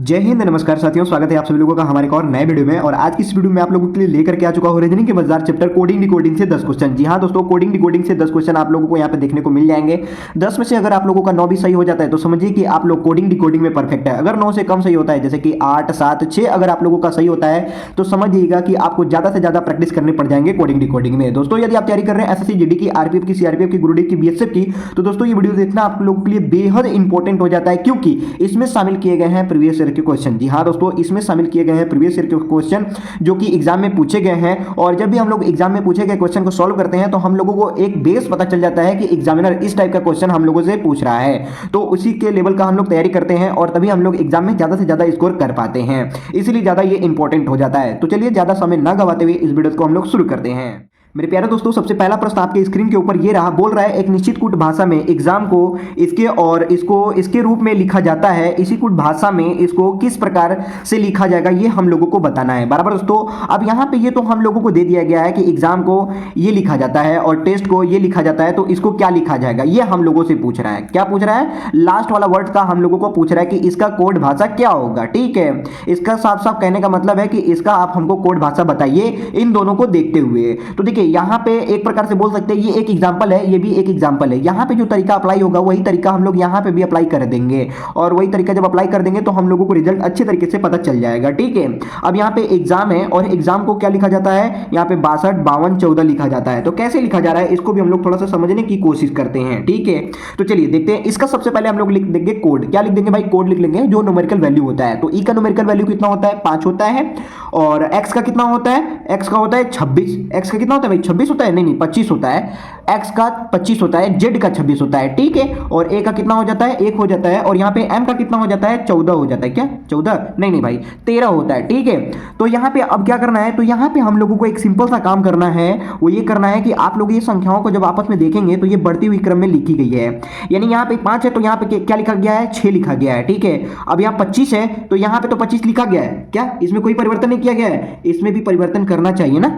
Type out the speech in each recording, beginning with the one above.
जय हिंद, नमस्कार साथियों, स्वागत है आप सभी लोगों का हमारे एक और नए वीडियो में। और आज की इस वीडियो में आप लोगों के लिए लेकर के आ चुका हूं रीजनिंग के मजेदार चैप्टर कोडिंग डिकोडिंग से 10 क्वेश्चन। जी हां दोस्तों, कोडिंग डिकोडिंग से 10 क्वेश्चन आप लोगों को यहां पे देखने को मिल जाएंगे। 10 में से अगर आप लोगों का 9 भी सही हो जाता है तो समझिए कि आप लोग कोडिंग डिकोडिंग में परफेक्ट है। अगर 9 से कम सही होता है, जैसे कि 8, 7, 6 अगर आप लोगों का सही होता है तो समझिएगा कि आपको ज्यादा से ज्यादा प्रैक्टिस करने पड़ जाएंगे कोडिंग डिकोडिंग में। दोस्तों यदि आप तैयारी कर रहे हैं एसएससी जीडी की, आरपीएफ की, सीआरपीएफ की, ग्रुप डी की, बीएसएफ की, तो दोस्तों ये वीडियो देखना आप लोगों के लिए बेहद इंपॉर्टेंट हो जाता है, क्योंकि इसमें शामिल किए गए हैं प्रीवियस ईयर के क्वेश्चन। जी हाँ दोस्तों, इसमें शामिल किए गए हैं प्रीवियस ईयर के क्वेश्चन जो कि एग्जाम में पूछे गए हैं। और जब भी हम लोग एग्जाम में पूछे गए क्वेश्चन को सॉल्व करते हैं तो हम लोगों को एक बेस पता चल जाता है कि एग्जामिनर इस टाइप का क्वेश्चन हम लोगों से पूछ रहा है, तो उसी के लेवल का हम लोग तैयारी करते हैं और तभी हम लोग एग्जाम में ज्यादा से ज्यादा स्कोर कर पाते हैं। इसलिए ज्यादा ये इंपॉर्टेंट हो जाता है। तो चलिए ज्यादा समय ना गवाते हुए इस वीडियो को हम लोग शुरू करते हैं। मेरे प्यारे दोस्तों, सबसे पहला प्रश्न आपके स्क्रीन के ऊपर ये रहा, बोल रहा है एक निश्चित कूट भाषा में एग्जाम को इसके और इसको इसके रूप में लिखा जाता है, इसी कूट भाषा में इसको किस प्रकार से लिखा जाएगा ये हम लोगों को बताना है। बराबर दोस्तों, अब यहाँ पे ये तो हम लोगों को दे दिया गया है कि एग्जाम को ये लिखा जाता है और टेस्ट को ये लिखा जाता है, तो इसको क्या लिखा जाएगा ये हम लोगों से पूछ रहा है। क्या पूछ रहा है? लास्ट वाला वर्ड का हम लोगों को पूछ रहा है कि इसका कोड भाषा क्या होगा। ठीक है, इसका साफ साफ कहने का मतलब है कि इसका आप हमको कोड भाषा बताइए इन दोनों को देखते हुए। तो देखिए यहाँ पे एक प्रकार से बोल सकते हैं ये एक एग्जांपल है, ये भी एक एग्जांपल है। यहाँ पे जो तरीका अप्लाई होगा वही तरीका हम लोग यहाँ पे भी अप्लाई कर देंगे, और वही तरीका जब अप्लाई कर देंगे तो हम लोगों को रिजल्ट अच्छे तरीके से पता चल जाएगा। ठीक है, अब यहाँ पे एग्जाम है और एग्जाम को क्या लिखा जाता है, यहाँ पे 62, 52, 14 लिखा जाता है। तो कैसे लिखा जा रहा है इसको भी हम लोग थोड़ा सा समझने की कोशिश करते हैं। ठीक है, तो चलिए देखते हैं। इसका सबसे पहले हम लोग लिख देंगे कोड। क्या लिख देंगे भाई? कोड लिख लेंगे जो न्यूमेरिकल वैल्यू होता है। तो ई का न्यूमेरिकल वैल्यू कितना होता है? 5 होता है। और एक्स का कितना होता है? एक्स का होता है 26। एक्स का कितना होता है भाई? 26 होता है? नहीं 25 होता है। एक्स का 25 होता है, जेड का 26 होता है। ठीक है, और ए का कितना हो जाता है? 1 हो जाता है। और यहाँ पे एम का कितना हो जाता है? 14 हो जाता है। क्या 14? नहीं भाई 13 होता है। ठीक है, तो यहाँ पे अब क्या करना है, तो यहाँ पे हम लोगों को एक सिंपल सा काम करना है। वो ये करना है कि आप लोग ये संख्याओं को जब आपस में देखेंगे तो ये बढ़ती हुई क्रम में लिखी गई है। यानी यहाँ पे 5 है तो यहाँ पे क्या लिखा गया है? 6 लिखा गया है। ठीक है, अब यहाँ 25 है तो यहाँ पे तो 25 लिखा गया है। क्या इसमें कोई परिवर्तन नहीं किया गया है? इसमें भी परिवर्तन करना चाहिए ना,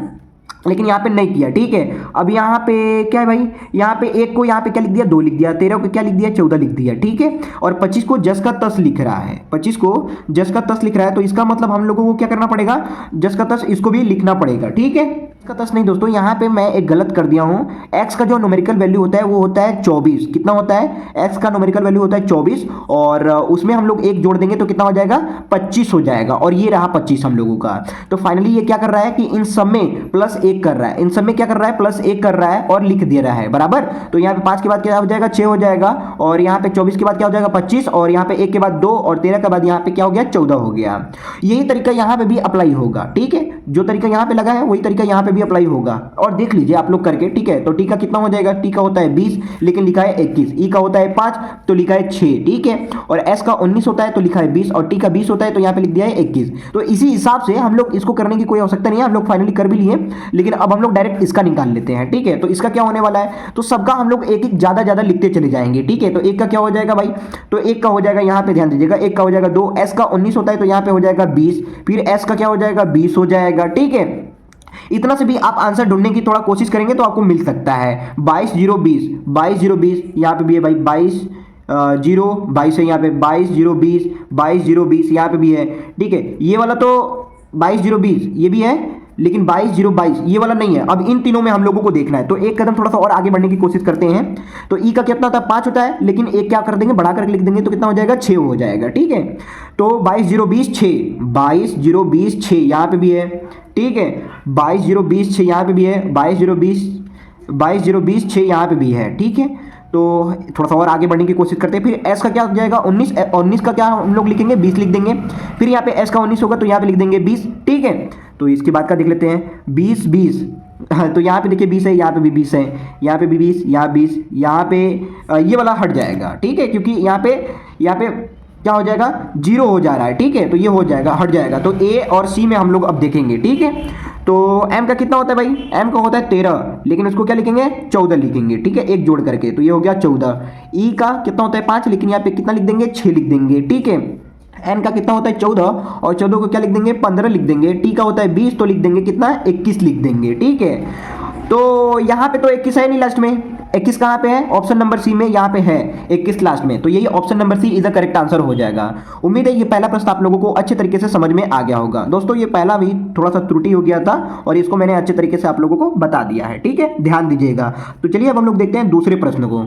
लेकिन यहाँ पे नहीं किया। ठीक है, अब यहाँ पे क्या है भाई? यहाँ पे 1 को यहाँ पे क्या लिख दिया? 2 लिख दिया। 13 को क्या लिख दिया? 14 लिख दिया। ठीक है, और 25 को जस का तस लिख रहा है। 25 को जस का तस लिख रहा है, तो इसका मतलब हम लोगों को क्या करना पड़ेगा? जस का तस इसको भी लिखना पड़ेगा। ठीक है, का तस नहीं दोस्तों, यहाँ पे मैं एक गलत कर दिया हूँ। एक्स का जो न्यूमेरिकल वैल्यू होता है वो होता है 24। कितना होता है? एक्स का न्यूमेरिकल वैल्यू होता है 24, और उसमें हम लोग 1 जोड़ देंगे तो कितना हो जाएगा? 25 हो जाएगा। और ये रहा 25 हम लोगों का। तो फाइनली ये क्या कर रहा है कि इन सब में +1 कर रहा है। इन सब में क्या कर रहा है? +1 कर रहा है और लिख दे रहा है। बराबर, तो यहाँ पे 5 के बाद क्या हो जाएगा? 6 हो जाएगा। और यहाँ पे 24 के बाद क्या हो जाएगा? 25। और यहाँ पे 1 के बाद 2, और 13 के बाद यहाँ पे क्या हो गया? 14 हो गया। यही तरीका यहाँ पे भी अप्लाई होगा। ठीक है, जो तरीका यहाँ पे लगा है वही तरीका यहाँ पे भी अप्लाई होगा। और देख लीजिए आप लोग करके। ठीक है, तो टी का कितना हो जाएगा? टी का होता है 20 लेकिन लिखा है 21। ई का होता है 5 तो लिखा है 6। ठीक है, और एस का 19 होता है तो लिखा है 20, और टी का 20 होता है तो यहाँ पे लिख दिया है 21। तो इसी हिसाब से हम लोग इसको करने की कोई आवश्यकता नहीं है, हम लोग फाइनली कर भी लिए, लेकिन अब हम लोग डायरेक्ट इसका निकाल लेते हैं। ठीक है, तो इसका क्या होने वाला है? तो सबका हम लोग एक एक ज्यादा लिखते चले जाएंगे। ठीक है, तो एक का क्या हो जाएगा भाई? तो एक का हो जाएगा, यहाँ पे ध्यान दीजिएगा, एक का हो जाएगा 2। एस का 19 होता है तो यहाँ पे हो जाएगा 20, फिर एस का क्या हो जाएगा? 20 हो जाएगा। ठीक है, इतना से भी आप आंसर ढूंढने की थोड़ा कोशिश करेंगे तो आपको मिल सकता है। 22 0 20, 22 0 20 यहाँ पे भी है भाई। 22 0 22 है यहाँ पे। 22 0 20, 22 0 20 यहाँ पे भी है। ठीक है, ये वाला तो 22 0 20 ये भी है, लेकिन 22 0 22 ये वाला नहीं है। अब इन तीनों में हम लोगों को देखना है, तो एक कदम थोड़ा सा और आगे बढ़ने की कोशिश करते हैं। तो ई का कितना होता है? 5 होता है, लेकिन एक क्या कर देंगे? बढ़ा करके लिख देंगे तो कितना हो जाएगा? 6 हो जाएगा। ठीक है, तो 22 0 20 6, 22 0 20 6 यहाँ पे भी है। ठीक है, 22 0 20 6 यहाँ पे भी है। 22 0 20 6 यहाँ पे भी है। ठीक है, तो थोड़ा सा और आगे बढ़ने की कोशिश करते हैं। फिर एस का क्या हो जाएगा? 19। 19 का क्या हम लोग लिखेंगे? 20 लिख देंगे। फिर यहाँ पे एस का 19 होगा तो यहाँ पे लिख देंगे 20। ठीक है, तो इसके बाद का देख लेते हैं। 20 20 तो यहाँ पे देखिए 20 है, यहाँ पे भी 20 है, यहाँ पे भी 20, यहाँ 20, यहाँ पे ये वाला हट जाएगा। ठीक है, क्योंकि यहाँ पे क्या हो जाएगा? 0 हो जा रहा है। ठीक है, तो ये हो जाएगा, हट जाएगा। तो ए और सी में हम लोग अब देखेंगे। ठीक है, तो m का कितना होता है भाई? m का होता है 13, लेकिन उसको क्या लिखेंगे? 14 लिखेंगे। ठीक है, एक जोड़ करके, तो ये हो गया 14। ई का कितना होता है? 5, लेकिन यहाँ पे कितना लिख देंगे? 6 लिख देंगे। ठीक है, एन का कितना होता है? 14, और 14 को क्या लिख देंगे? 15 लिख देंगे। टी का होता है 20 तो लिख देंगे कितना? 21 लिख देंगे। ठीक है, तो यहाँ पे तो 21 है नहीं लास्ट में, 21 कहाँ पे है? ऑप्शन नंबर सी में यहाँ पे है 21 लास्ट में, तो यही option number C is the correct answer हो जाएगा। उम्मीद है ये पहला प्रश्न आप लोगों को अच्छे तरीके से समझ में आ गया होगा। दोस्तों ये पहला भी थोड़ा सा त्रुटि हो गया था और इसको मैंने अच्छे तरीके से आप लोगों को बता दिया है, ठीक है, ध्यान दीजिएगा। तो चलिए अब हम लोग देखते हैं दूसरे प्रश्न को।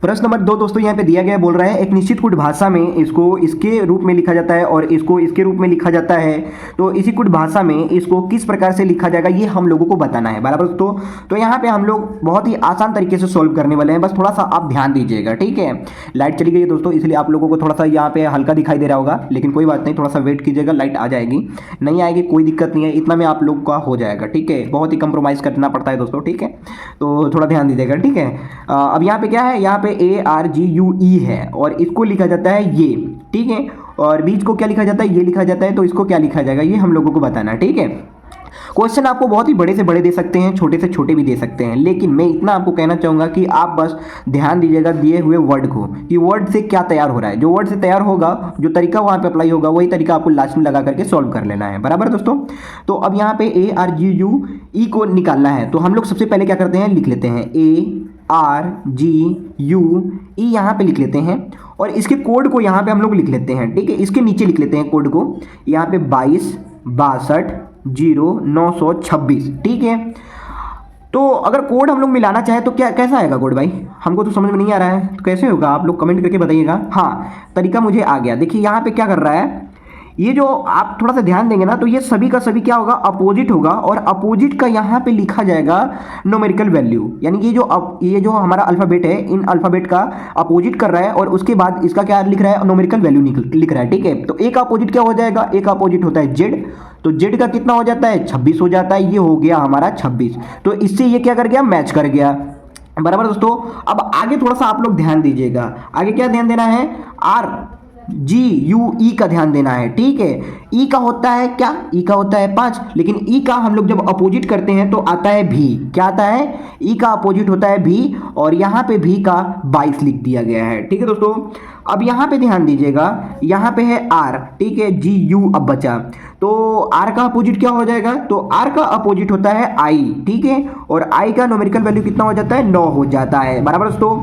प्रश्न नंबर 2 दोस्तों यहाँ पे दिया गया है, बोल रहा है एक निश्चित कुट भाषा में इसको इसके रूप में लिखा जाता है और इसको इसके रूप में लिखा जाता है, तो इसी कुट भाषा में इसको किस प्रकार से लिखा जाएगा ये हम लोगों को बताना है, बराबर दोस्तों। तो यहाँ पे हम लोग बहुत ही आसान तरीके से सॉल्व करने वाले हैं, बस थोड़ा सा आप ध्यान दीजिएगा, ठीक है। लाइट चली गई है दोस्तों, इसलिए आप लोगों को थोड़ा सा यहाँ पे हल्का दिखाई दे रहा होगा, लेकिन कोई बात नहीं, थोड़ा सा वेट कीजिएगा, लाइट आ जाएगी। नहीं आएगी कोई दिक्कत नहीं है, इतना में आप लोग का हो जाएगा, ठीक है। बहुत ही कंप्रोमाइज़ करना पड़ता है दोस्तों, ठीक है, तो थोड़ा ध्यान दीजिएगा, ठीक है। अब यहाँ पे क्या है, यहाँ पे ARGUE है और इसको लिखा जाता है ये, ठीक है। और बीच को क्या लिखा जाता है, ये लिखा जाता है, तो इसको क्या लिखा जाएगा ये हम लोगों को बताना है, ठीक है। क्वेश्चन आपको बहुत ही बड़े से बड़े दे सकते हैं, छोटे से छोटे भी दे सकते हैं, लेकिन मैं इतना आपको कहना चाहूँगा कि आप बस ध्यान दीजिएगा दिए हुए वर्ड को, कि वर्ड से क्या तैयार हो रहा है। जो वर्ड से तैयार होगा, जो तरीका वहाँ पे अप्लाई होगा, वही तरीका आपको लास्ट में लगा करके सॉल्व कर लेना है, बराबर दोस्तों। तो अब यहाँ पे ARGUE को निकालना है, तो हम लोग सबसे पहले क्या करते हैं, लिख लेते हैं ARGUE यहाँ पे लिख लेते हैं और इसके कोड को यहाँ पे हम लोग लिख लेते हैं, ठीक है। इसके नीचे लिख लेते हैं कोड को, यहाँ पे 22-62-0926, ठीक है। तो अगर कोड हम लोग मिलाना चाहे तो क्या कैसा आएगा कोड भाई, हमको तो समझ में नहीं आ रहा है, तो कैसे होगा आप लोग कमेंट करके बताइएगा। हाँ, तरीका मुझे आ गया। देखिए यहाँ पे क्या कर रहा है, ये जो आप थोड़ा सा ध्यान देंगे ना, तो ये सभी का सभी क्या होगा, अपोजिट होगा, और अपोजिट का यहाँ पे लिखा जाएगा न्यूमेरिकल वैल्यू, यानी कि ये जो हमारा अल्फ़ाबेट है, इन अल्फ़ाबेट का अपोजिट कर रहा है और उसके बाद इसका क्या लिख रहा है, न्यूमेरिकल वैल्यू लिख रहा है, ठीक है। तो एक अपोजिट क्या हो जाएगा, एक अपोजिट होता है जेड, तो जेड का कितना हो जाता है, 26 हो जाता है, ये हो गया हमारा 26। तो इससे ये क्या कर गया, मैच कर गया, बराबर दोस्तों। अब आगे थोड़ा सा आप लोग ध्यान दीजिएगा, आगे क्या ध्यान देना है, RGUE का ध्यान देना है, ठीक है। ई का होता है क्या, ई का होता है 5, लेकिन ई का हम लोग जब अपोजिट करते हैं तो आता है भी, क्या आता है, ई का अपोजिट होता है भी, और यहाँ पे भी का 22 लिख दिया गया है, ठीक है दोस्तों। अब यहाँ पे ध्यान दीजिएगा, यहाँ पे है R, ठीक है, GU अब बचा, तो R का अपोजिट क्या हो जाएगा, तो R का अपोजिट होता है I, ठीक है, और I का न्यूमेरिकल वैल्यू कितना हो जाता है, 9 हो जाता है, बराबर दोस्तों।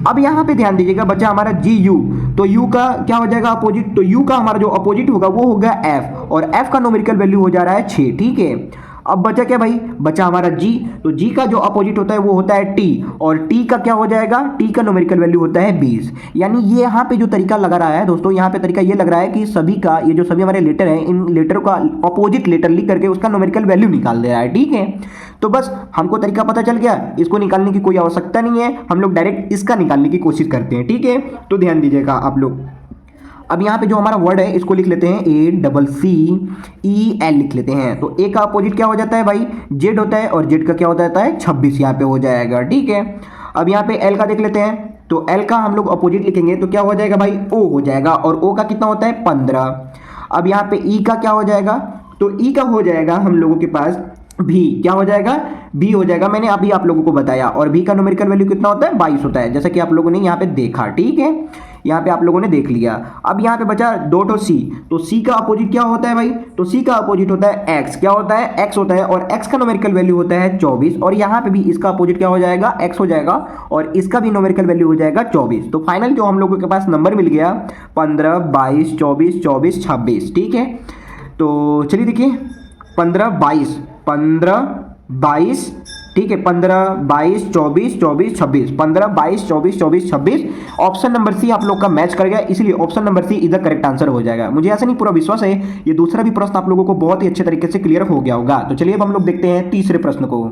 अब यहाँ पे ध्यान दीजिएगा, बचा हमारा GU, तो U का क्या हो जाएगा अपोजिट, तो U का हमारा जो अपोजिट होगा वो होगा F, और F का न्यूमेरिकल वैल्यू हो जा रहा है 6, ठीक है। अब बचा क्या भाई, बचा हमारा G, तो G का जो अपोजिट होता है वो होता है T, और T का क्या हो जाएगा, T का न्यूमेरिकल वैल्यू होता है 20। यानी ये यहाँ पे जो तरीका लगा रहा है दोस्तों, यहाँ पे तरीका ये लग रहा है कि सभी का, ये जो सभी हमारे लेटर हैं, इन लेटर का अपोजिट लेटर लिख करके उसका न्यूमेरिकल वैल्यू निकाल दे रहा है, ठीक है। तो बस हमको तरीका पता चल गया, इसको निकालने की कोई आवश्यकता नहीं है, हम लोग डायरेक्ट इसका निकालने की कोशिश करते हैं, ठीक है। तो ध्यान दीजिएगा आप लोग। अब यहाँ पे जो हमारा वर्ड है इसको लिख लेते हैं ACCEL लिख लेते हैं। तो ए का अपोजिट क्या हो जाता है भाई, जेड होता है, और जेड का क्या हो जाता है, 26 यहाँ पे हो जाएगा, ठीक है। अब यहाँ पे एल का देख लेते हैं, तो एल का हम लोग अपोजिट लिखेंगे तो क्या हो जाएगा भाई, ओ हो जाएगा, और ओ का कितना होता है, 15। अब यहाँ पे ई का क्या हो जाएगा, तो ई का हो जाएगा हम लोगों के पास भी, क्या हो जाएगा, बी हो जाएगा, मैंने अभी आप लोगों को बताया, और बी का न्यूमेरिकल वैल्यू कितना होता है, 22 होता है, जैसा कि आप लोगों ने यहाँ पे देखा, ठीक है, यहाँ पे आप लोगों ने देख लिया। अब यहाँ पे बचा दो तो सी, तो सी का अपोजिट क्या होता है भाई, तो सी का अपोजिट होता है एक्स, क्या होता है, एक्स होता है, और एक्स का न्यूमेरिकल वैल्यू होता है 24, और यहाँ पे भी इसका अपोजिट क्या हो जाएगा, एक्स हो जाएगा, और इसका भी न्यूमेरिकल वैल्यू हो जाएगा 24। तो फाइनल जो हम लोगों के पास नंबर मिल गया 15, 22, 24, 24, 26, ठीक है। तो चलिए देखिए 15, 22, 15, 22, ठीक है, 15, 22, 24, 24, 26, 15, 22, 24, 24, 26, ऑप्शन नंबर सी आप लोग का मैच कर गया, इसलिए ऑप्शन नंबर सी इधर करेक्ट आंसर हो जाएगा। मुझे ऐसा नहीं पूरा विश्वास है ये दूसरा भी प्रश्न आप लोगों को बहुत ही अच्छे तरीके से क्लियर हो गया होगा। तो चलिए अब हम लोग देखते हैं तीसरे प्रश्न को।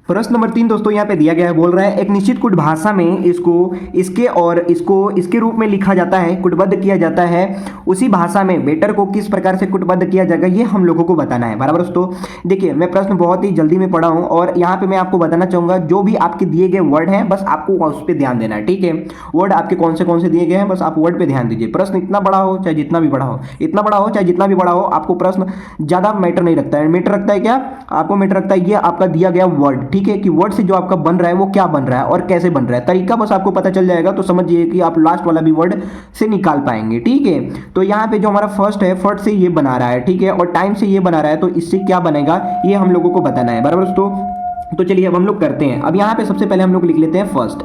प्रश्न नंबर 3 दोस्तों यहाँ पे दिया गया है, बोल रहा है एक निश्चित कुट भाषा में इसको इसके और इसको इसके रूप में लिखा जाता है, कुटबद्ध किया जाता है, उसी भाषा में बेटर को किस प्रकार से कुटबद्ध किया जाएगा ये हम लोगों को बताना है, बराबर दोस्तों। देखिए मैं प्रश्न बहुत ही जल्दी में पढ़ा हूँ, और यहाँ पे मैं आपको बताना चाहूँगा जो भी आपके दिए गए वर्ड हैं बस आपको उस पर ध्यान देना है, ठीक है। वर्ड आपके कौन से दिए गए हैं, बस आप वर्ड पर ध्यान दीजिए। प्रश्न इतना बड़ा हो चाहे जितना भी बड़ा हो, इतना बड़ा हो चाहे जितना भी बड़ा हो, आपको प्रश्न ज़्यादा मैटर नहीं रखता है। मैटर रखता है क्या, आपको मैटर रखता है ये आपका दिया गया वर्ड, ठीक है, कि वर्ड से जो आपका बन रहा है वो क्या बन रहा है और कैसे बन रहा है, तरीका बस आपको पता चल जाएगा, तो समझिए कि आप लास्ट वाला भी वर्ड से निकाल पाएंगे, ठीक है। तो यहाँ पे जो हमारा फर्स्ट है, फर्स्ट से ये बना रहा है, ठीक है, और टाइम से ये बना रहा है, तो इससे क्या बनेगा ये हम लोगों को बताना है, बराबर दोस्तों। तो चलिए अब हम लोग करते हैं। अब यहाँ पे सबसे पहले हम लोग लिख लेते हैं फर्स्ट,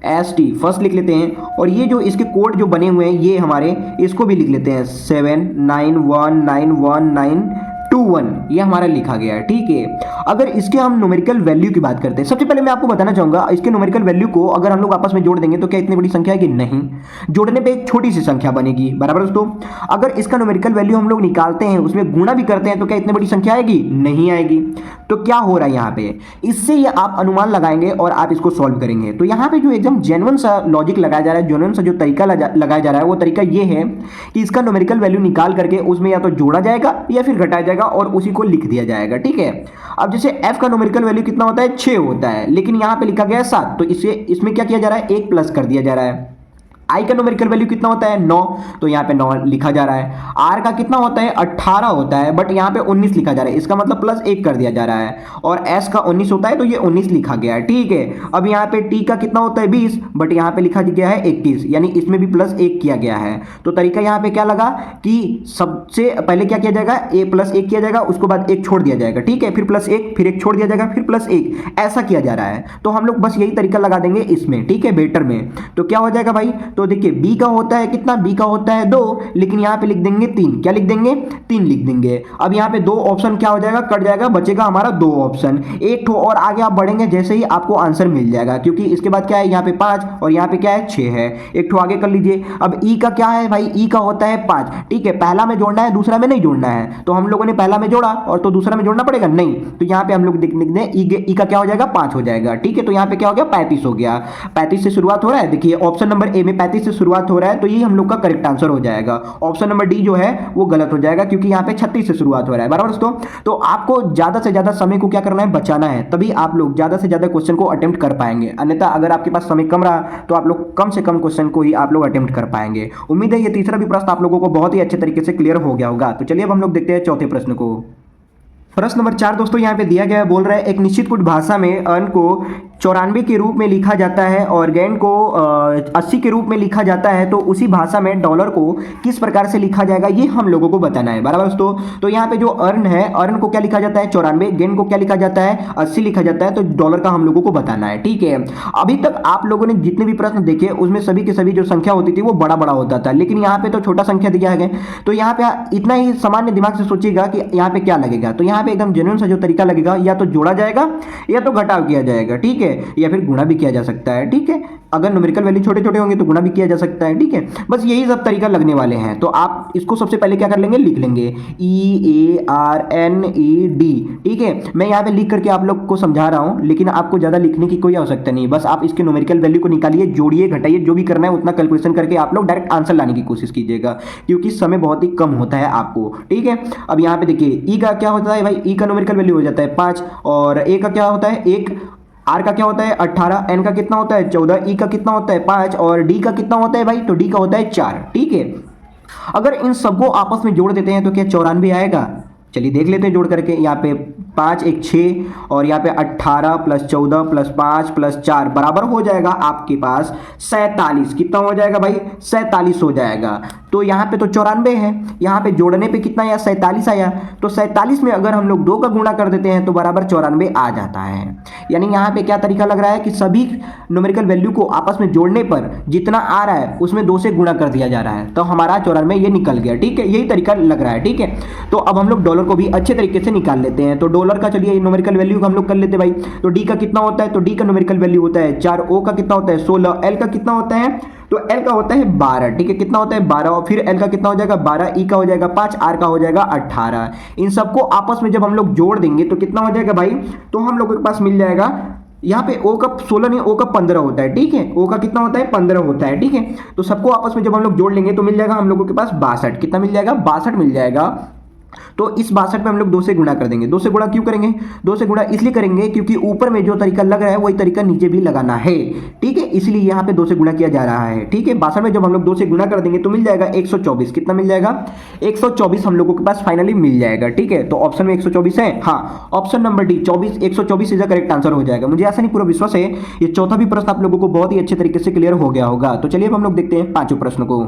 FIRST फर्स्ट लिख लेते हैं। और ये जो इसके कोड जो बने हुए हैं ये हमारे, इसको भी लिख लेते हैं 7919191, ये हमारा लिखा गया है, ठीक है। अगर इसके हम न्यूमेरिकल वैल्यू की बात करते हैं, सबसे पहले मैं आपको बताना चाहूंगा इसके न्यूमेरिकल वैल्यू को अगर हम लोग आपस में जोड़ देंगे तो क्या इतनी बड़ी संख्या है कि नहीं, जोड़ने पे एक छोटी सी संख्या बनेगी, बराबर दोस्तों। अगर इसका न्यूमेरिकल वैल्यू हम लोग निकालते हैं, उसमें गुणा भी करते हैं तो क्या इतनी बड़ी संख्या आएगी, नहीं आएगी। तो क्या हो रहा है यहाँ पे, इससे ये आप अनुमान लगाएंगे और आप इसको सॉल्व करेंगे। तो यहाँ पे जो एकदम जेन्युइन सा लॉजिक लगाया जा रहा है, जेन्युइन सा जो तरीका लगाया जा रहा है, वो तरीका ये है कि इसका न्यूमेरिकल वैल्यू निकाल करके उसमें या तो जोड़ा जाएगा या फिर घटाया जाएगा और उसी को लिख दिया जाएगा, ठीक है। अब जैसे f का न्यूमेरिकल वैल्यू कितना होता है, 6 होता है, लेकिन यहां पे लिखा गया है 7, तो इसमें क्या किया जा रहा है, 1 प्लस कर दिया जा रहा है। I का न्यूमेरिकल वैल्यू कितना होता है, 9, तो यहाँ पे 9 लिखा जा रहा है। R का कितना होता है, 18 होता है, बट यहाँ पे 19 लिखा जा रहा है, इसका मतलब प्लस 1 कर दिया जा रहा है। और S का 19 होता है, तो ये 19 लिखा गया है, ठीक है। अब यहाँ पे T का कितना होता है, 20, बट यहाँ पे लिखा गया है 21, यानी इसमें भी प्लस 1 किया गया है। तो तरीका यहाँ पे क्या लगा कि सबसे पहले क्या किया जाएगा, प्लस 1 किया जाएगा, उसके बाद 1 छोड़ दिया जाएगा, ठीक है, फिर प्लस 1, फिर 1 छोड़ दिया जाएगा, फिर प्लस 1, ऐसा किया जा रहा है। तो हम लोग बस यही तरीका लगा देंगे इसमें, ठीक है, बेटर में। तो क्या हो जाएगा भाई, तो देखिए B का होता है कितना, B का होता है 2, लेकिन यहाँ पे लिख देंगे 3, क्या लिख देंगे, 3 लिख देंगे। अब यहाँ पे 2 ऑप्शन क्या हो जाएगा, कट जाएगा, बचेगा हमारा 2 ऑप्शन, एक ठो और आगे आप बढ़ेंगे जैसे ही आपको आंसर मिल जाएगा, क्योंकि इसके बाद क्या है, यहाँ पे 5 और यहाँ पे क्या है, 6 है, एक ठो आगे कर लीजिए। अब E का क्या है भाई, E का होता है 5, ठीक है, पहला में जोड़ना है, दूसरा में नहीं जोड़ना है। तो हम लोगों ने पहला में जोड़ा और तो दूसरा में जोड़ना पड़ेगा, नहीं, तो यहाँ पे हम लोग लिख दें E का क्या हो जाएगा, 5 हो जाएगा, ठीक है। तो यहाँ पे क्या हो गया, 35 हो गया, 35 से शुरुआत हो रहा है, देखिए ऑप्शन नंबर ए में 35 से शुरुआत हो रहा है, तो ये हम लोग का करेक्ट आंसर हो जाएगा। ऑप्शन नंबर डी जो है वो गलत हो जाएगा, क्योंकि यहाँ पे 36 से शुरुआत हो रहा है, बराबर दोस्तों। तो आपको ज्यादा से ज्यादा समय को क्या करना है, बचाना है, तभी आप लोग ज्यादा से ज्यादा क्वेश्चन को अटेम्प्ट कर पाएंगे। अन्यथा अगर आपके पास समय कम रहा तो आप लोग कम से कम क्वेश्चन को ही आप लोग अटेम्प्ट कर पाएंगे। उम्मीद है ये तीसरा भी प्रश्न आप लोगों को बहुत ही अच्छे तरीके से क्लियर हो गया होगा। तो चलिए अब हम लोग देखते हैं चौथे प्रश्न को। प्रश्न नंबर 4 दोस्तों यहाँ पे दिया गया है, बोल रहा है एक निश्चित कुट भाषा में अन को 94 के रूप में लिखा जाता है और गैंड को 80 के रूप में लिखा जाता है, तो उसी भाषा में डॉलर को किस प्रकार से लिखा जाएगा, ये हम लोगों को बताना है, बराबर दोस्तों। तो यहाँ पे जो अर्न है, अर्न को क्या लिखा जाता है, 94, गैंड को क्या लिखा जाता है, 80 लिखा जाता है, तो डॉलर का हम लोगों को बताना है, ठीक है। अभी तक आप लोगों ने जितने भी प्रश्न देखे उसमें सभी के सभी जो संख्या होती थी वो बड़ा बड़ा होता था, लेकिन यहाँ पे तो छोटा संख्या दिया है। तो यहाँ पे इतना ही सामान्य दिमाग से सोचिएगा कि यहाँ पे क्या लगेगा, तो यहाँ पे एकदम जेन्युइन सा जो तरीका लगेगा, या तो जोड़ा जाएगा या तो घटाव किया जाएगा, ठीक है, या फिर गुणा भी किया जा सकता है, ठीक है। अगर न्यूमेरिकल वैल्यू छोटे छोटे होंगे तो गुणा भी किया जा सकता है, ठीक है। बस यही सब तरीका लगने वाले हैं। तो आप इसको सबसे पहले क्या कर लेंगे, लिख लेंगे EARNED, ठीक है। मैं यहाँ पे लिख करके आप लोग को समझा रहा हूँ, लेकिन आपको ज़्यादा लिखने की कोई आवश्यकता नहीं, बस आप इसके न्यूमेरिकल वैल्यू को निकालिए, जोड़िए, घटाइए, जो भी करना है उतना कैलकुलेशन करके आप लोग डायरेक्ट आंसर लाने की कोशिश कीजिएगा, क्योंकि समय बहुत ही कम होता है आपको, ठीक है। अब यहाँ पे देखिए E का क्या होता है भाई, E का न्यूमेरिकल वैल्यू हो जाता है 5, और A का क्या होता है 1, R का क्या होता है 18, N का कितना होता है 14, E का कितना होता है 5, और D का कितना होता है भाई, तो D का होता है 4, ठीक है। अगर इन सबको आपस में जोड़ देते हैं तो क्या 94 आएगा, चलिए देख लेते हैं जोड़ करके। यहाँ पे 5 1 6 और यहाँ पे 18 प्लस 14 प्लस 5 प्लस 4 बराबर हो जाएगा आपके पास 47। कितना हो जाएगा भाई, 47 हो जाएगा। तो यहाँ पे तो 94 है, यहाँ पे जोड़ने पे कितना आया, 47 आया। तो 47 में अगर हम लोग 2 का गुणा कर देते हैं तो बराबर 94 आ जाता है। यानी यहाँ पे क्या तरीका लग रहा है कि सभी न्यूमेरिकल वैल्यू को आपस में जोड़ने पर जितना आ रहा है उसमें 2 से गुणा कर दिया जा रहा है, तो हमारा 94 ये निकल गया, ठीक है। यही तरीका लग रहा है, ठीक है। तो अब हम लोग डॉलर को भी अच्छे तरीके से निकाल लेते हैं। तो डॉलर का चलिए न्यूमेरिकल वैल्यू हम लोग कर लेते हैं भाई। तो डी का कितना होता है, तो डी का न्यूमेरिकल वैल्यू होता है 4, ओ का कितना होता है 16, एल का कितना होता है, तो एल का होता है 12, ठीक है। कितना होता है 12, और फिर एल का कितना हो जाएगा 12, ई का हो जाएगा 5, आर का हो जाएगा 18। इन सबको आपस में जब हम लोग जोड़ देंगे तो कितना हो जाएगा भाई, तो हम लोगों के पास मिल जाएगा, यहाँ पे ओ का 16 नहीं, ओ का 15 होता है, ठीक है। ओ का कितना होता है 15 होता है, ठीक है। तो सबको आपस में जब हम लोग जोड़ लेंगे तो मिल जाएगा हम लोगों के पास 62। कितना मिल जाएगा, 62 मिल जाएगा। तो इस 62 में हम लोग 2 से गुणा कर देंगे। 2 से गुणा क्यों करेंगे, 2 से गुणा इसलिए करेंगे क्योंकि ऊपर में जो तरीका लग रहा है वही तरीका नीचे भी लगाना है, ठीक है, इसलिए यहाँ पे 2 से गुणा किया जा रहा है, ठीक है। 62 में जब हम लोग 2 से गुणा कर देंगे तो मिल जाएगा 124। कितना मिल जाएगा, 124 हम लोगों के पास फाइनली मिल जाएगा, ठीक है। तो ऑप्शन में 124 है, हाँ, option number D 124 is the correct answer हो जाएगा। मुझे ऐसा नहीं पूरा विश्वास है ये चौथा भी प्रश्न आप लोगों को बहुत ही अच्छे तरीके से क्लियर हो गया होगा। तो चलिए अब हम लोग देखते हैं पांचों प्रश्न को।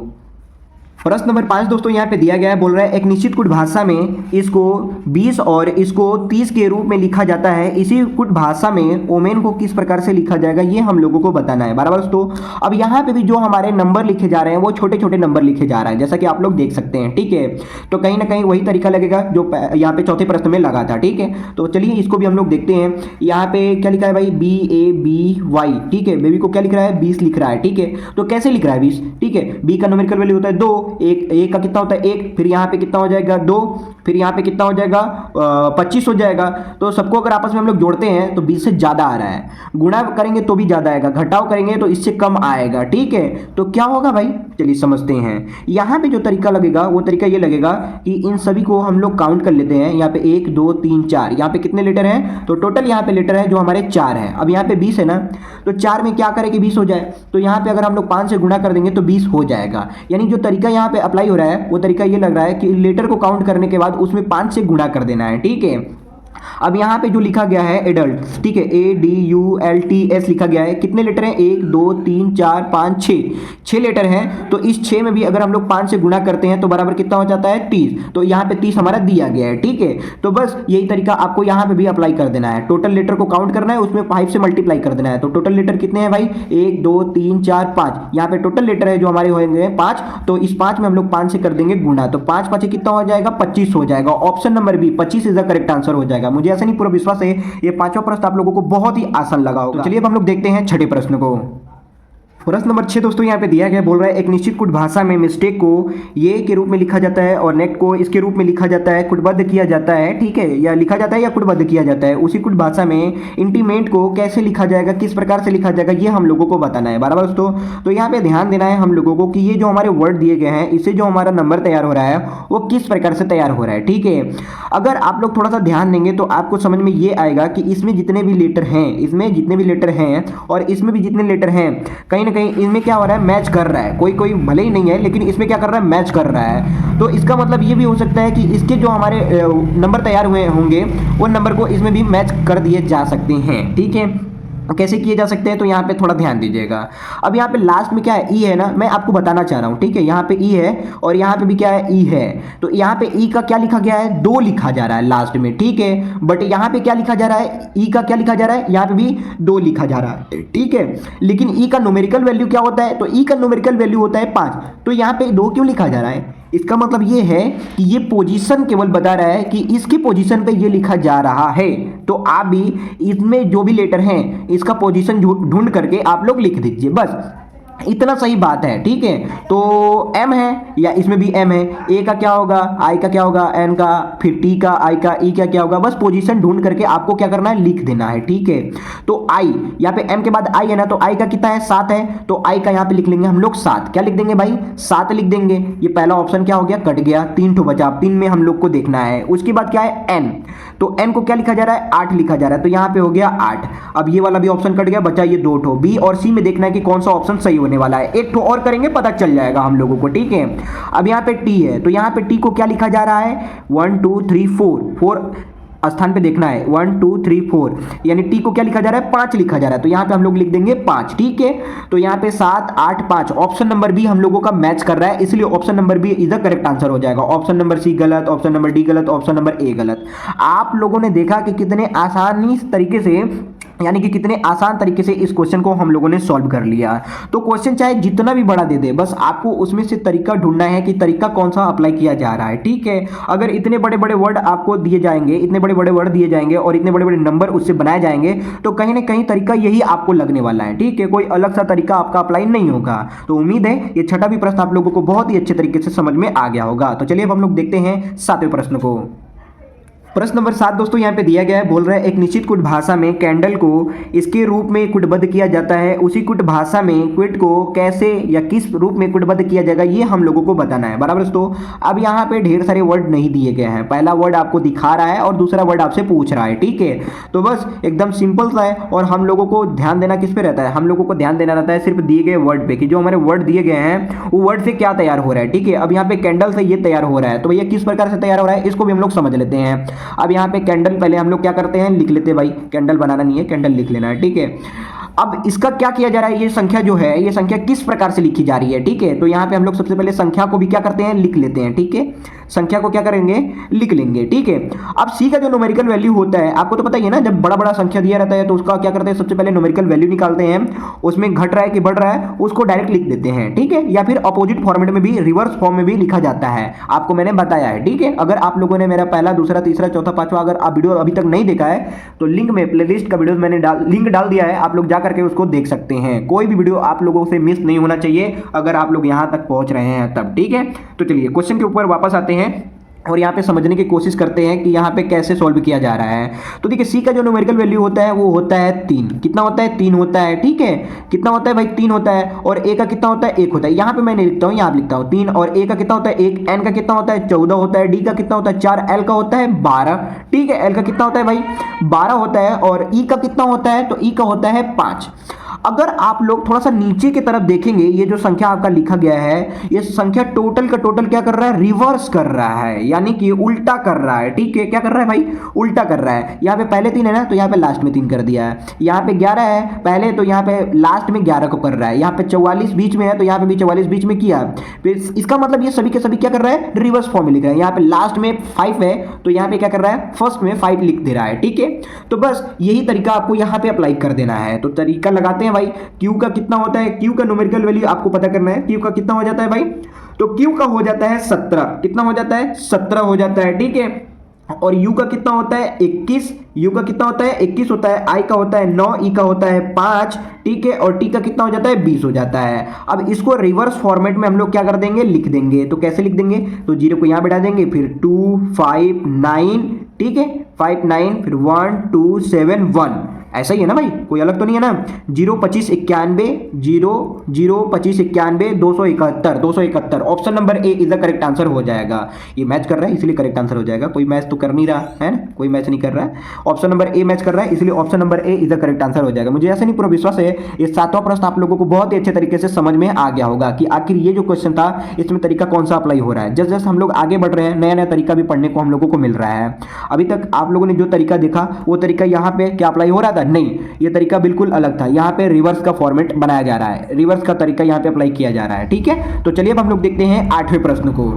प्रश्न नंबर 5 दोस्तों यहाँ पे दिया गया है, बोल रहा है एक निश्चित कुट भाषा में इसको 20 और इसको 30 के रूप में लिखा जाता है, इसी कुट भाषा में ओमेन को किस प्रकार से लिखा जाएगा ये हम लोगों को बताना है। बराबर दोस्तों, अब यहाँ पे भी जो हमारे नंबर लिखे जा रहे हैं वो छोटे छोटे नंबर लिखे जा रहा है, जैसा कि आप लोग देख सकते हैं। ठीक है, तो कहीं ना कहीं वही तरीका लगेगा जो यहाँ पे चौथे प्रश्न में लगा था। ठीक है, तो चलिए इसको भी हम लोग देखते हैं। यहाँ पे क्या लिखा है भाई, BABY। ठीक है, बेबी को क्या लिख रहा है, 20 लिख रहा है। ठीक है, तो कैसे लिख रहा है 20? ठीक है, बी का न्यूमेरिकल वैल्यू होता है 2, एक का कितना होता है 1, फिर यहाँ पे कितना हो जाएगा 2, फिर यहाँ पे कितना हो जाएगा 25 हो जाएगा। तो सबको अगर आपस में हम लोग जोड़ते हैं तो 20 से ज़्यादा आ रहा है, गुणा करेंगे तो भी ज़्यादा आएगा, घटाव करेंगे तो इससे कम आएगा। ठीक है, तो क्या होगा भाई, चलिए समझते हैं। यहाँ पे जो तरीका लगेगा वो तरीका ये लगेगा कि इन सभी को हम लोग काउंट कर लेते हैं। यहाँ पे 1 2 3 4, यहाँ पे कितने लेटर हैं, तो टोटल यहाँ पे लेटर है जो हमारे 4 हैं। अब यहाँ पे 20 है ना, तो 4 में क्या करें कि 20 हो जाए, तो यहाँ पे अगर हम लोग 5 से गुणा कर देंगे तो 20 हो जाएगा। यानी जो तरीका यहाँ पे अप्लाई हो रहा है वो तरीका ये लग रहा है कि लेटर को काउंट करने के बाद उसमें 5 से गुणा कर देना है। ठीक है, अब यहाँ पे जो लिखा गया है एडल्ट, ठीक है, ADULTS लिखा गया है, कितने लेटर हैं 1 2 3 4 5 6 लेटर हैं। तो इस 6 में भी अगर हम लोग 5 से गुणा करते हैं तो बराबर कितना हो जाता है 30। तो यहाँ पे 30 हमारा दिया गया है। ठीक है, तो बस यही तरीका आपको यहाँ पे भी अप्लाई कर देना है। टोटल लेटर को काउंट करना है, उसमें 5 से मल्टीप्लाई कर देना है। तो टोटल लेटर कितने हैं भाई, 1 2 3 4 5, यहाँ पे टोटल लेटर है जो हमारे होंगे 5। तो इस 5 में हम लोग 5 से कर देंगे गुणा, तो 5 5 कितना हो जाएगा 25 हो जाएगा। Option number B 25 is the correct answer हो जाएगा। मुझे ऐसा नहीं पूरा विश्वास है ये पांचवा प्रश्न आप लोगों को बहुत ही आसान लगा होगा। तो चलिए अब हम लोग देखते हैं छठे प्रश्न को। प्रश्न नंबर 6 दोस्तों यहाँ पे दिया गया, बोल रहा है एक निश्चित कुट भाषा में मिस्टेक को ये के रूप में लिखा जाता है और नेट को इसके रूप में लिखा जाता है, कुटबद्ध किया जाता है। ठीक है, या लिखा जाता है या कुटबद्ध किया जाता है। उसी कुट भाषा में इंटीमेट को कैसे लिखा जाएगा, किस प्रकार से लिखा जाएगा ये हम लोगों को बताना है। बराबर दोस्तों, तो यहाँ पे ध्यान देना है हम लोगों को कि ये जो हमारे वर्ड दिए गए हैं इससे जो हमारा नंबर तैयार हो रहा है वो किस प्रकार से तैयार हो रहा है। ठीक है, अगर आप लोग थोड़ा सा ध्यान देंगे तो आपको समझ में ये आएगा कि इसमें जितने भी लेटर हैं, इसमें जितने भी लेटर हैं और इसमें भी जितने लेटर हैं, कहीं ना कहीं इनमें क्या हो रहा है, मैच कर रहा है। कोई कोई भले ही नहीं है लेकिन इसमें क्या कर रहा है, मैच कर रहा है। तो इसका मतलब ये भी हो सकता है कि इसके जो हमारे नंबर तैयार हुए होंगे उन नंबर को इसमें भी मैच कर दिए जा सकते हैं। ठीक है, कैसे किए जा सकते हैं, तो यहाँ पे थोड़ा ध्यान दीजिएगा। अब यहाँ पे लास्ट में क्या है, ई है ना, मैं आपको बताना चाह रहा हूँ। ठीक है, यहाँ पे ई है और यहाँ पे भी क्या है, ई है। तो यहाँ पे ई का क्या लिखा गया है, 2 लिखा जा रहा है लास्ट में। ठीक है, बट यहाँ पे क्या लिखा जा रहा है, ई का क्या लिखा जा रहा है, यहाँ पे भी 2 लिखा जा रहा है। ठीक है, लेकिन ई का न्यूमेरिकल वैल्यू क्या होता है, तो ई का न्यूमेरिकल वैल्यू होता है 5। तो यहाँ पे 2 क्यों लिखा जा रहा है, इसका मतलब ये है कि ये पोजीशन केवल बता रहा है कि इसकी पोजीशन पे ये लिखा जा रहा है। तो आप भी इसमें जो भी लेटर हैं इसका पोजीशन ढूंढ करके आप लोग लिख दीजिए, बस इतना सही बात है। ठीक है, तो M है या इसमें भी M है, A का क्या होगा, I का क्या होगा, N का, फिर T का, I का, E का क्या होगा, बस पोजीशन ढूंढ करके आपको क्या करना है, लिख देना है। ठीक है, तो I यहाँ पे M के बाद I है ना, तो I का कितना है, 7 है। तो I का यहाँ पे लिख लेंगे हम लोग 7। क्या लिख देंगे भाई, 7 लिख देंगे। ये पहला ऑप्शन क्या हो गया, कट गया, 3 ठो बचा, पिन में हम लोग को देखना है। उसके बाद क्या है N, तो N को क्या लिखा जा रहा है, 8 लिखा जा रहा है। तो यहाँ पे हो गया 8। अब ये वाला भी ऑप्शन कट गया, बचा ये 2 ठो। B और C में देखना है कि कौन सा ऑप्शन सही होने वाला है। एक ठो और करेंगे पता चल जाएगा हम लोगों को। ठीक है, अब यहाँ पे T है, तो यहाँ पे T को क्या लिखा जा रहा है, 1 2 3 4 स्थान पे देखना है, 1 2 3 4, यानी T को क्या लिखा जा रहा है, 5 लिखा जा रहा है। तो यहाँ पे हम लोग लिख देंगे 5। ठीक है, तो यहाँ पे 7 8 5, ऑप्शन नंबर बी हम लोगों का मैच कर रहा है, इसलिए option number B is the correct answer हो जाएगा। ऑप्शन नंबर सी गलत, ऑप्शन नंबर डी गलत, ऑप्शन नंबर ए गलत। आप लोगों ने देखा कि कितने आसानी तरीके से, यानी कि कितने आसान तरीके से इस क्वेश्चन को हम लोगों ने सॉल्व कर लिया। तो क्वेश्चन चाहे जितना भी बड़ा दे दे, बस आपको उसमें से तरीका ढूंढना है कि तरीका कौन सा अप्लाई किया जा रहा है। ठीक है, अगर इतने बड़े बड़े वर्ड आपको दिए जाएंगे, इतने बड़े बड़े वर्ड दिए जाएंगे और इतने बड़े बड़े नंबर उससे बनाए जाएंगे, तो कहीं ना कहीं तरीका यही आपको लगने वाला है। ठीक है, कोई अलग सा तरीका आपका अप्लाई नहीं होगा। तो उम्मीद है ये छठा भी प्रश्न आप लोगों को बहुत ही अच्छे तरीके से समझ में आ गया होगा। तो चलिए अब हम लोग देखते हैं 7वें प्रश्न को। प्रश्न नंबर 7 दोस्तों यहाँ पे दिया गया है, बोल रहा है एक निश्चित कुट भाषा में कैंडल को इसके रूप में कुटबद्ध किया जाता है, उसी कुट भाषा में क्विट को कैसे या किस रूप में कुटबद्ध किया जाएगा ये हम लोगों को बताना है। बराबर दोस्तों, अब यहाँ पे ढेर सारे वर्ड नहीं दिए गए हैं, पहला वर्ड आपको दिखा रहा है और दूसरा वर्ड आपसे पूछ रहा है। ठीक है, तो बस एकदम सिंपल सा है और हम लोगों को ध्यान देना किस पे रहता है, हम लोगों को ध्यान देना रहता है सिर्फ दिए गए वर्ड पे, कि जो हमारे वर्ड दिए गए हैं वो वर्ड से क्या तैयार हो रहा है। ठीक है, अब यहाँ पे कैंडल से ये तैयार हो रहा है, तो भैया किस प्रकार से तैयार हो रहा है इसको भी हम लोग समझ लेते हैं। अब यहाँ पे कैंडल पहले हम लोग क्या करते हैं, लिख लेते हैं भाई, कैंडल बनाना नहीं है, कैंडल लिख लेना है। ठीक है, अब इसका क्या किया जा रहा है, ये संख्या जो है ये संख्या किस प्रकार से लिखी जा रही है, ठीक है। तो यहाँ पे हम लोग सबसे पहले संख्या को भी क्या करते हैं, लिख लेते हैं, ठीक है। संख्या को क्या करेंगे, लिख लेंगे, ठीक है। अब सी का जो न्यूमेरिकल वैल्यू होता है, आपको तो पता ही है ना, जब बड़ा बड़ा संख्या दिया रहता है तो उसका क्या करते हैं, सबसे पहले न्यूमेरिकल वैल्यू निकालते हैं, उसमें घट रहा है कि बढ़ रहा है उसको डायरेक्ट लिख देते हैं, ठीक है। या फिर अपोजिट फॉर्मेट में भी, रिवर्स फॉर्म में भी लिखा जाता है, आपको मैंने बताया है, ठीक है। अगर आप लोगों ने मेरा पहला, दूसरा, तीसरा, चौथा, पांचवा अगर आप वीडियो अभी तक नहीं देखा है तो लिंक में, प्लेलिस्ट का वीडियो मैंने लिंक डाल दिया है, आप लोग जा करके उसको देख सकते हैं। कोई भी वीडियो आप लोगों से मिस नहीं होना चाहिए अगर आप लोग यहां तक पहुंच रहे हैं तब, ठीक है। तो चलिए क्वेश्चन के ऊपर वापस आते हैं और यहाँ पे समझने की कोशिश करते हैं कि यहाँ पे कैसे सॉल्व किया जा रहा है। तो देखिए सी का जो न्यूमेरिकल वैल्यू होता है वो होता है 3। कितना होता है, 3 होता है, ठीक है। कितना होता है भाई, 3 होता है। और ए का कितना होता है, 1 होता है। यहाँ पे मैं नहीं लिखता हूँ, यहाँ लिखता हूँ 3। और ए का कितना होता है, 1। एन का कितना होता है, 14 होता है। डी का कितना होता है, 4। एल का होता है 12, ठीक है। एल का कितना होता है भाई, 12 होता है। और ई का कितना होता है, तो ई का होता है 5। अगर आप लोग थोड़ा सा नीचे की तरफ देखेंगे, ये जो संख्या आपका लिखा गया है, ये संख्या टोटल का टोटल क्या कर रहा है, रिवर्स कर रहा है, यानी कि उल्टा कर रहा है, ठीक है। क्या कर रहा है भाई, उल्टा कर रहा है। यहाँ पे पहले 3 है ना, तो यहाँ पे लास्ट में 3 कर दिया है। यहाँ पे 11 है पहले, तो यहाँ पे लास्ट में 11 को कर रहा है। यहाँ पे 44 बीच में है, तो यहाँ पे भी 44 बीच में किया। फिर इसका मतलब ये सभी के सभी क्या कर रहा है, रिवर्स फॉर्म में लिख रहा है। यहाँ पे लास्ट में 5 है, तो यहाँ पे क्या कर रहा है, फर्स्ट में 5 लिख दे रहा है, ठीक है। तो बस यही तरीका आपको यहाँ पे अप्लाई कर देना है। तो तरीका लगाते हैं भाई। Q का कितना होता है, Q का न्यूमेरिकल वैल्यू आपको पता करना है। Q का कितना हो जाता है भाई, तो Q का हो जाता है 17। कितना हो जाता है, 17 हो जाता है, ठीक है। और U का कितना होता है, 21। U का कितना होता है, 21 होता है। I का होता है 9, E का होता है 5, ठीक है। और T का कितना हो जाता है, 20 हो जाता है। अब इसको रिवर्स फॉर्मेट में हम लोग क्या कर देंगे, लिख देंगे। तो कैसे लिख देंगे, तो 0 को यहां बैठा देंगे, फिर 2 5 9, ठीक है। 5 9, फिर 1 2 7 1, ऐसा ही है ना भाई, कोई अलग तो नहीं है ना। 0 25 91, 0 0 25 91, 271 271। Option number A is the correct answer हो जाएगा। ये मैच कर रहा है इसलिए करेक्ट आंसर हो जाएगा। कोई मैच तो कर नहीं रहा है ना, कोई मैच नहीं कर रहा है। ऑप्शन नंबर ए मैच कर रहा है, इसलिए option number A is the correct answer हो जाएगा। मुझे ऐसा नहीं पूरा विश्वास है ये 7वां प्रश्न आप लोगों को बहुत ही अच्छे तरीके से समझ में आ गया होगा कि आखिर ये जो क्वेश्चन था इसमें तरीका कौन सा अप्लाई हो रहा है। जस्ट जस्ट हम लोग आगे बढ़ रहे हैं, नया नया तरीका भी पढ़ने को हम लोगों को मिल रहा है। अभी तक आप लोगों ने जो तरीका देखा वो तरीका यहाँ पे क्या अप्लाई हो रहा था, नहीं, ये तरीका बिल्कुल अलग था। यहाँ पे रिवर्स का फॉर्मेट बनाया जा रहा है, रिवर्स का तरीका यहाँ पे अप्लाई किया जा रहा है, ठीक है। तो चलिए अब हम लोग देखते हैं 8वें प्रश्न को।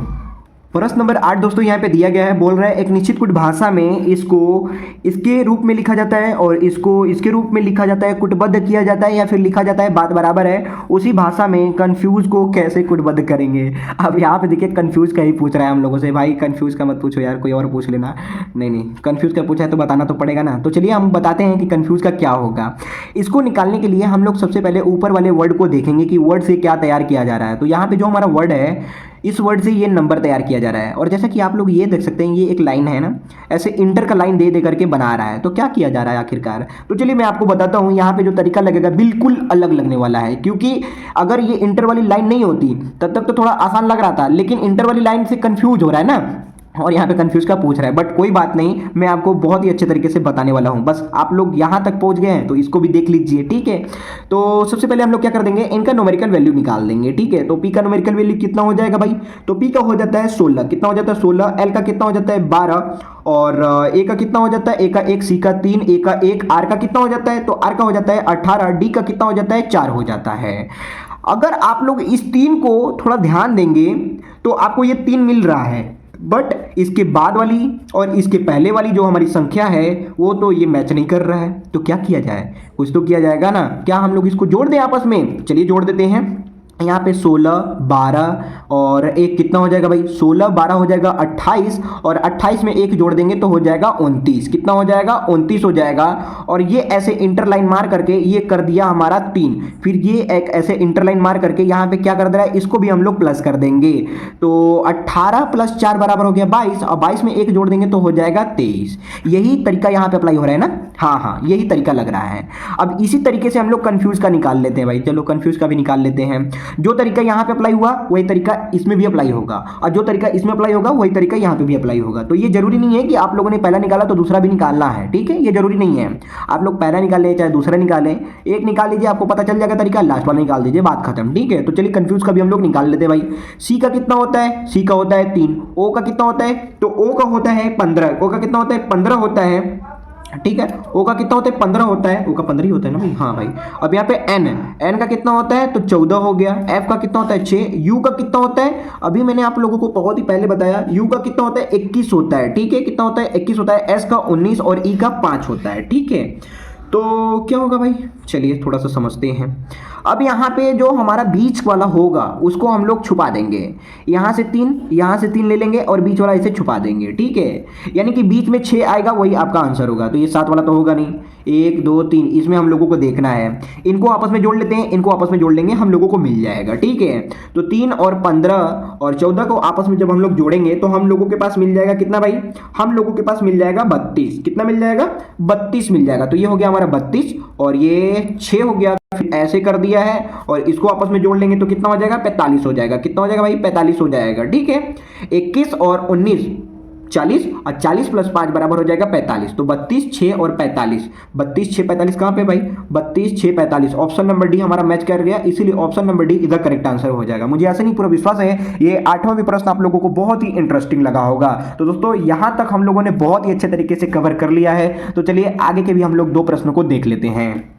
प्रश्न नंबर 8 दोस्तों यहाँ पे दिया गया है, बोल रहा है एक निश्चित कुट भाषा में इसको इसके रूप में लिखा जाता है और इसको इसके रूप में लिखा जाता है, कुटबद्ध किया जाता है या फिर लिखा जाता है, बात बराबर है। उसी भाषा में कंफ्यूज को कैसे कुटबद्ध करेंगे। अब यहाँ पे देखिए कंफ्यूज का ही पूछ रहा है हम लोगों से। भाई कंफ्यूज का मत पूछो यार, कोई और पूछ लेना। नहीं, कंफ्यूज का पूछा है तो बताना तो पड़ेगा ना। तो चलिए हम बताते हैं कि कंफ्यूज का क्या होगा। इसको निकालने के लिए हम लोग सबसे पहले ऊपर वाले वर्ड को देखेंगे कि वर्ड से क्या तैयार किया जा रहा है। तो यहाँ पे जो हमारा वर्ड है, इस वर्ड से ये नंबर तैयार किया जा रहा है। और जैसा कि आप लोग ये देख सकते हैं, ये एक लाइन है ना, ऐसे इंटर का लाइन दे करके बना रहा है। तो क्या किया जा रहा है आखिरकार, तो चलिए मैं आपको बताता हूँ। यहाँ पे जो तरीका लगेगा बिल्कुल अलग लगने वाला है, क्योंकि अगर ये इंटर वाली लाइन नहीं होती तब तक तो थोड़ा आसान लग रहा था, लेकिन इंटर वाली लाइन से कंफ्यूज हो रहा है ना, और यहाँ पे कंफ्यूज का पूछ रहा है। बट कोई बात नहीं, मैं आपको बहुत ही अच्छे तरीके से बताने वाला हूँ। बस आप लोग यहाँ तक पहुँच गए हैं तो इसको भी देख लीजिए, ठीक है। तो सबसे पहले हम लोग क्या कर देंगे, इनका न्यूमेरिकल वैल्यू निकाल देंगे, ठीक है। तो पी का न्यूमेरिकल वैल्यू कितना हो जाएगा भाई, तो पी का हो जाता है 16। कितना हो जाता है 16। एल का कितना हो जाता है 12। और ए का कितना हो जाता है, ए का 1, सी का 3, ए का 1, आर का कितना हो जाता है, तो आर का हो जाता है 18। डी का कितना हो जाता है, 4 हो जाता है। अगर आप लोग इस 3 को थोड़ा ध्यान देंगे तो आपको ये 3 मिल रहा है, बट इसके बाद वाली और इसके पहले वाली जो हमारी संख्या है वो तो ये मैच नहीं कर रहा है। तो क्या किया जाए, कुछ तो किया जाएगा ना। क्या हम लोग इसको जोड़ दें आपस में, चलिए जोड़ देते हैं। यहाँ पे 16 12 और एक कितना हो जाएगा भाई, 16 12 हो जाएगा 28, और 28 में एक जोड़ देंगे तो हो जाएगा 29। कितना हो जाएगा, 29 हो जाएगा। और ये ऐसे इंटरलाइन मार करके ये कर दिया हमारा 3। फिर ये एक ऐसे इंटरलाइन मार करके यहाँ पे क्या कर दे रहा है, इसको भी हम लोग प्लस कर देंगे। तो 18 + 4 बराबर हो गया 22, और 22 में एक जोड़ देंगे तो हो जाएगा 23। यही तरीका यहाँ पे अप्लाई हो रहा है ना, हाँ यही तरीका लग रहा है। अब इसी तरीके से हम लोग कंफ्यूज का निकाल लेते हैं भाई, चलो कंफ्यूज का भी निकाल लेते हैं। जो तरीका यहाँ पे अप्लाई हुआ वही तरीका इसमें भी अप्लाई होगा, और जो तरीका इसमें अप्लाई होगा वही तरीका यहाँ पे भी अप्लाई होगा। तो ये जरूरी नहीं है कि आप लोगों ने पहला निकाला तो दूसरा भी निकालना है, ठीक है, ये जरूरी नहीं है। आप लोग पहला निकालें चाहे दूसरा निकालें, एक निकाल लीजिए, आपको पता चल जाएगा तरीका, लास्ट वाला निकाल दीजिए, बात खत्म, ठीक है। तो चलिए कंफ्यूज का भी हम लोग निकाल लेते हैं भाई। सी का कितना होता है, सी का होता है 3। ओ का कितना होता है, तो ओ का होता है 15। ओ का कितना होता है, 15 होता है। ठीक है। ओ का कितना होता है 15 होता है, ओ का 15 ही होता है ना भाई, हाँ भाई। अब यहाँ पे एन है, एन का कितना होता है तो 14 हो गया। एफ का कितना होता है 6। यू का कितना होता है, अभी मैंने आप लोगों को बहुत ही पहले बताया, यू का कितना होता है 21 होता है, ठीक है। कितना होता है 21 होता है। एस का 19 और ई का 5 होता है, ठीक है। तो क्या होगा भाई, चलिए थोड़ा सा समझते हैं। अब यहाँ पे जो हमारा बीच वाला होगा उसको हम लोग छुपा देंगे, यहाँ से 3 ले लेंगे और बीच वाला इसे छुपा देंगे, ठीक है। यानी कि बीच में 6 आएगा, वही आपका आंसर होगा। तो ये 7 वाला तो होगा नहीं, 1 2 3 इसमें हम लोगों को देखना है। इनको आपस में जोड़ लेते हैं, इनको आपस में जोड़ लेंगे, हम लोगों को मिल जाएगा, ठीक है। तो 3 और 15 और 14 को आपस में जब हम लोग जोड़ेंगे तो हम लोगों के पास मिल जाएगा कितना भाई, हम लोगों के पास मिल जाएगा 32। कितना मिल जाएगा 32 मिल जाएगा। तो ये हो गया हमारा 32 और ये 6 हो गया। फिर ऐसे कर दिया है और इसको आपस में जोड़ लेंगे तो कितना हो जाएगा 45 हो जाएगा। कितना हो जाएगा भाई 45 हो जाएगा, ठीक है। 21 और 19 40 और 40 प्लस 5 बराबर हो जाएगा 45। तो 32 6 और 45, 32 6 45 कहाँ पे भाई 32 6 45। ऑप्शन नंबर डी हमारा मैच कर गया, इसीलिए ऑप्शन नंबर डी इधर करेक्ट आंसर हो जाएगा। मुझे ऐसा नहीं पूरा विश्वास है ये 8वां भी प्रश्न आप लोगों को बहुत ही इंटरेस्टिंग लगा होगा। तो दोस्तों यहाँ तक हम लोगों ने बहुत ही अच्छे तरीके से कवर कर लिया है। तो चलिए आगे के भी हम लोग 2 प्रश्नों को देख लेते हैं।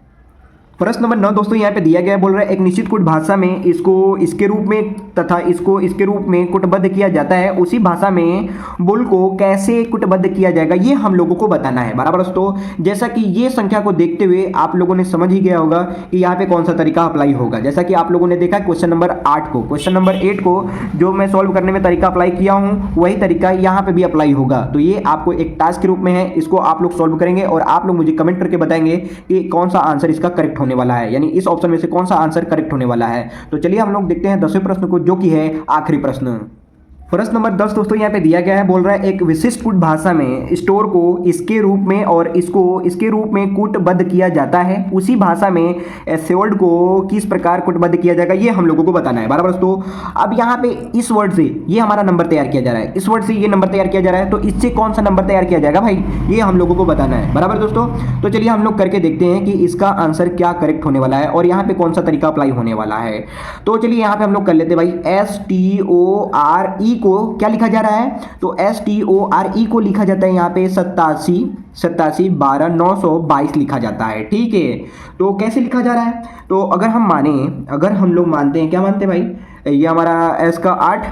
प्रश्न नंबर 9 दोस्तों यहाँ पे दिया गया है, बोल रहा है एक निश्चित कूट भाषा में इसको इसके रूप में तथा इसको इसके रूप में कूटबद्ध किया जाता है, उसी भाषा में बुल को कैसे कूटबद्ध किया जाएगा ये हम लोगों को बताना है। बराबर दोस्तों, जैसा कि ये संख्या को देखते हुए आप लोगों ने समझ ही गया होगा कि यहाँ पे कौन सा तरीका अप्लाई होगा। जैसा कि आप लोगों ने देखा क्वेश्चन नंबर 8 को, क्वेश्चन नंबर 8 को जो मैं सॉल्व करने में तरीका अप्लाई किया हूँ वही तरीका यहाँ पे भी अप्लाई होगा। तो ये आपको एक टास्क के रूप में है, इसको आप लोग सॉल्व करेंगे और आप लोग मुझे कमेंट करके बताएंगे कि कौन सा आंसर इसका करेक्ट होने वाला है, यानी इस ऑप्शन में से कौन सा आंसर करेक्ट होने वाला है। तो चलिए हम लोग देखते हैं 10वें प्रश्न को, जो कि है आखिरी प्रश्न। प्रश्न नंबर 10 दोस्तों यहाँ पे दिया गया है, बोल रहा है एक विशिष्ट कूट भाषा में स्टोर को इसके रूप में और इसको इसके रूप में कूटबद्ध किया जाता है, उसी भाषा में एस्योर्ड को किस प्रकार कूटबद्ध किया जाएगा ये हम लोगों को बताना है। बराबर दोस्तों, अब यहाँ पे इस वर्ड से ये हमारा नंबर तैयार किया जा रहा है, इस वर्ड से ये नंबर तैयार किया जा रहा है, तो इससे कौन सा नंबर तैयार किया जाएगा भाई ये हम लोगों को बताना है। बराबर दोस्तों, तो चलिए हम लोग करके देखते हैं कि इसका आंसर क्या करेक्ट होने वाला है और यहाँ पे कौन सा तरीका अप्लाई होने वाला है। तो चलिए यहाँ पे हम लोग कर लेते हैं भाई, STORE को क्या लिखा जा रहा है, तो STORE को लिखा जाता है यहाँ पे 87 12 922 लिखा जाता है, ठीक है। तो कैसे लिखा जा रहा है, तो अगर हम लोग मानते हैं, क्या मानते हैं भाई, ये हमारा S का 8,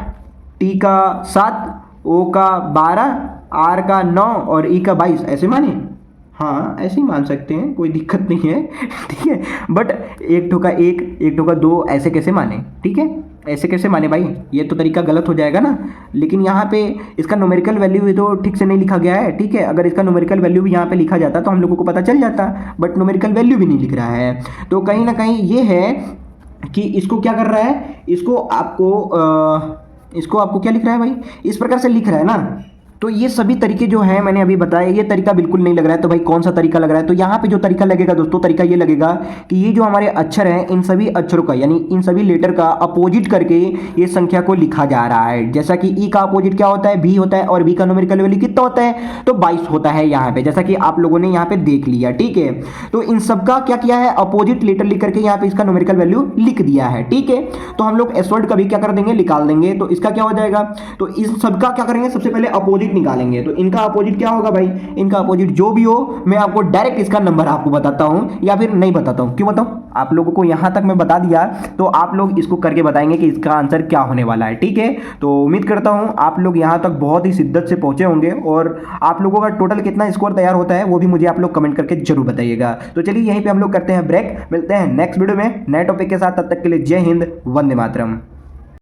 T का 7, O का 12, R का 9 और E का 22 ऐसे माने, हाँ ऐसे ही मान सकते हैं, कोई दिक्कत नहीं है, ठीक है। बट एक ठो का 1 एक ठो का 2 ऐसे कैसे माने, ठीक है, ऐसे कैसे माने भाई, ये तो तरीका गलत हो जाएगा ना। लेकिन यहाँ पे इसका न्यूमेरिकल वैल्यू भी तो ठीक से नहीं लिखा गया है, ठीक है। अगर इसका न्यूमेरिकल वैल्यू भी यहाँ पे लिखा जाता तो हम लोगों को पता चल जाता, बट न्यूमेरिकल वैल्यू भी नहीं लिख रहा है। तो कहीं ना कहीं ये है कि इसको क्या कर रहा है, इसको आपको क्या लिख रहा है भाई, इस प्रकार से लिख रहा है ना। तो ये सभी तरीके जो हैं मैंने अभी बताया, ये तरीका बिल्कुल नहीं लग रहा है। तो भाई कौन सा तरीका लग रहा है, तो यहाँ पे जो तरीका लगेगा दोस्तों, तरीका ये लगेगा कि ये जो हमारे अक्षर हैं इन सभी अक्षरों का यानी इन सभी लेटर का अपोजिट करके ये संख्या को लिखा जा रहा है। जैसा कि ई का अपोजिट क्या होता है, बी होता है, और बी का न्यूमेरिकल वैल्यू कितना होता है, तो 22 होता है यहाँ पे, जैसा कि आप लोगों ने यहाँ पे देख लिया, ठीक है। तो इन सबका क्या किया है, अपोजिट लेटर लिख करके यहाँ पे इसका न्यूमेरिकल वैल्यू लिख दिया है, ठीक है। तो हम लोग एस वर्ड का भी क्या कर देंगे, निकाल देंगे। तो इसका क्या हो जाएगा, तो इस सबका क्या करेंगे, सबसे पहले अपोजिट निकालेंगे। तो इनका अपोजिट क्या होगा भाई, इनका अपोजिट जो भी हो, मैं आपको डायरेक्ट इसका नंबर आपको बताता हूं या फिर नहीं बताता हूं, क्यों बताऊं, आप लोगों को यहां तक मैं बता दिया तो आप लोग इसको करके बताएंगे कि इसका आंसर क्या होने वाला है, ठीक है। तो उम्मीद करता हूं आप लोग यहां तक बहुत ही शिद्दत से पहुंचे होंगे और आप लोगों का टोटल कितना स्कोर तैयार होता है वो भी मुझे आप लोग कमेंट करके जरूर बताइएगा। तो चलिए यहीं पे हम लोग करते हैं ब्रेक, मिलते हैं नेक्स्ट वीडियो में नए टॉपिक के साथ, तब तक के लिए जय हिंद, वंदे मातरम।